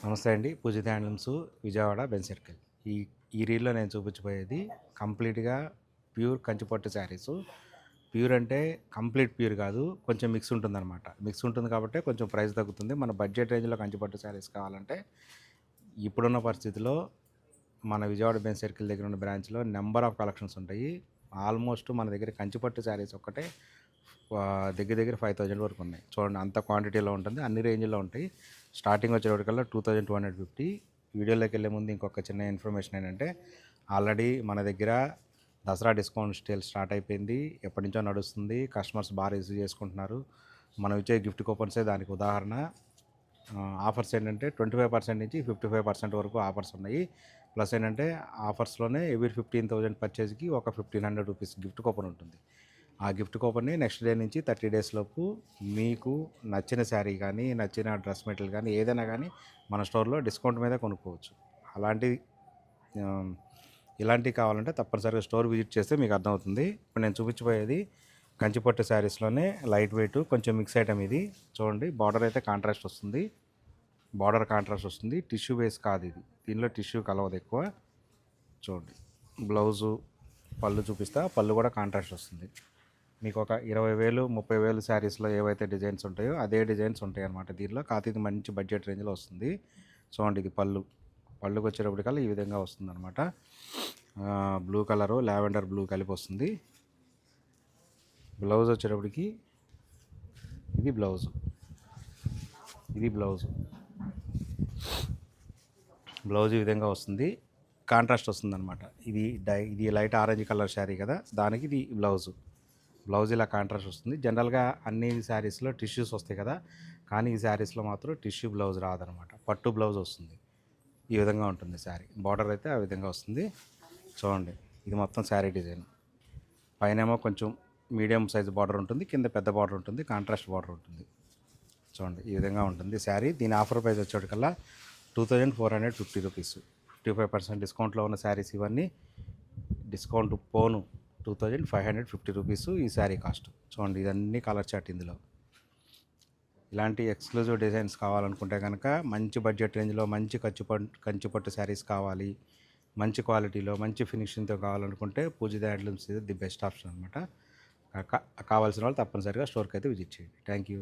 నమస్తే అండి. పూజిత handlooms Vijayawada Benz circle. ఈ ఈ రీల్‌లో నేను చూపించబోయేది కంప్లీట్‌గా ప్యూర్ కంచిపట్టు శారీసు. ప్యూర్ అంటే కంప్లీట్ ప్యూర్ కాదు. కొంచెం మిక్స్ ఉంటుందన్నమాట. మిక్స్ ఉంటుంది కాబట్టి కొంచెం ప్రైస్ తగ్గుతుంది. మన బడ్జెట్ రేంజ్‌లో కంచిపట్టు శారీస్ కావాలంటే ఇప్పుడున్న పరిస్థితిలో మన విజయవాడ బెంజ్ సర్కిల్ దగ్గర ఉన్న బ్రాంచ్‌లో నంబర్ ఆఫ్ కలెక్షన్స్ ఉంటాయి. ఆల్మోస్ట్ మన దగ్గర కంచిపట్టు శారీస్ ఒక్కటే దగ్గర దగ్గర 5000 వరకు ఉన్నాయి. చూడండి, అంత క్వాంటిటీలో ఉంటుంది. అన్ని రేంజ్‌లో ఉంటాయి. స్టార్టింగ్ వచ్చేటప్పటికల్లా 2250. వీడియోలోకి వెళ్ళే ముందు ఇంకొక చిన్న ఇన్ఫర్మేషన్ ఏంటంటే, ఆల్రెడీ మన దగ్గర దసరా డిస్కౌంట్ సేల్ స్టార్ట్ అయిపోయింది. ఎప్పటి నుంచో నడుస్తుంది. కస్టమర్స్ బాగా రిసీవ్ చేసుకుంటున్నారు. మనం ఇచ్చే గిఫ్ట్ కూపన్సే దానికి ఉదాహరణ. ఆఫర్స్ ఏంటంటే 25% నుంచి 55% వరకు ఆఫర్స్ ఉన్నాయి. ప్లస్ ఏంటంటే ఆఫర్స్లోనే ఎవ్రీ 15,000 పర్చేజ్కి ఒక 1500 రూపీస్ గిఫ్ట్ కూపన్ ఉంటుంది. ఆ గిఫ్ట్ కూపన్ని నెక్స్ట్ డే నుంచి 30 డేస్ లోపు మీకు నచ్చిన శారీ కానీ, నచ్చిన డ్రెస్ మెటీరియల్ కానీ, ఏదైనా కానీ మన స్టోర్లో డిస్కౌంట్ మీద కొనుక్కోవచ్చు. ఇలాంటివి కావాలంటే తప్పనిసరిగా స్టోర్ విజిట్ చేస్తే మీకు అర్థమవుతుంది. ఇప్పుడు నేను చూపించబోయేది కంచిపట్టు శారీస్లోనే లైట్ వెయిట్ కొంచెం మిక్స్ ఐటమ్ ఇది. చూడండి, బార్డర్ అయితే కాంట్రాస్ట్ వస్తుంది. టిష్యూ బేస్ కాదు ఇది. దీనిలో టిష్యూ కలవదు ఎక్కువ. చూడండి, బ్లౌజు పళ్ళు చూపిస్తా. పళ్ళు కూడా కాంట్రాస్ట్ వస్తుంది. మీకు ఒక 20,000 30,000 శారీస్లో ఏవైతే డిజైన్స్ ఉంటాయో అదే డిజైన్స్ ఉంటాయి అన్నమాట దీనిలో. కాకపోతే ఇది మంచి బడ్జెట్ రేంజ్లో వస్తుంది. చూడండి, ఇది పళ్ళుకి వచ్చేటప్పటికల్లా ఈ విధంగా వస్తుంది అనమాట. బ్లూ కలరు లావెండర్ బ్లూ కలిపి వస్తుంది. బ్లౌజ్ వచ్చేటప్పటికి ఇది బ్లౌజు ఈ విధంగా వస్తుంది. కాంట్రాస్ట్ వస్తుంది అనమాట. ఇది లైట్ ఆరెంజ్ కలర్ శారీ కదా, దానికి ఇది బ్లౌజ్ ఇలా కాంట్రాస్ట్ వస్తుంది. జనరల్గా అన్ని శారీస్లో టిష్యూస్ వస్తాయి కదా, కానీ ఈ శారీస్లో మాత్రం టిష్యూ బ్లౌజ్ రాదనమాట. పట్టు బ్లౌజ్ వస్తుంది. ఈ విధంగా ఉంటుంది శారీ. బార్డర్ అయితే ఆ విధంగా వస్తుంది. చూడండి, ఇది మొత్తం శారీ డిజైన్. పైనేమో కొంచెం మీడియం సైజ్ బార్డర్ ఉంటుంది, కింద పెద్ద బార్డర్ ఉంటుంది, కాంట్రాస్ట్ బార్డర్ ఉంటుంది. చూడండి, ఈ విధంగా ఉంటుంది శారీ. దీని ఆఫర్ ప్రైస్ వచ్చేటికల్లా 2450 రూపీస్. 55% డిస్కౌంట్లో ఉన్న శారీస్ ఇవన్నీ. డిస్కౌంట్ పోను 2550 రూపీస్ ఈ శారీ కాస్ట్. చూడండి, ఇదన్నీ కలర్ చార్ట్ ఇందులో. ఇలాంటి ఎక్స్క్లూజివ్ డిజైన్స్ కావాలనుకుంటే కనుక మంచి బడ్జెట్ రేంజ్లో మంచి కంచిపట్టు శారీస్ కావాలి, మంచి క్వాలిటీలో మంచి ఫినిషింగ్తో కావాలనుకుంటే పూజిత హ్యాండ్లూమ్స్ ఇది ది బెస్ట్ ఆప్షన్ అనమాట. కావాల్సిన వాళ్ళు తప్పనిసరిగా స్టోర్కి అయితే విజిట్ చేయండి. Thank you.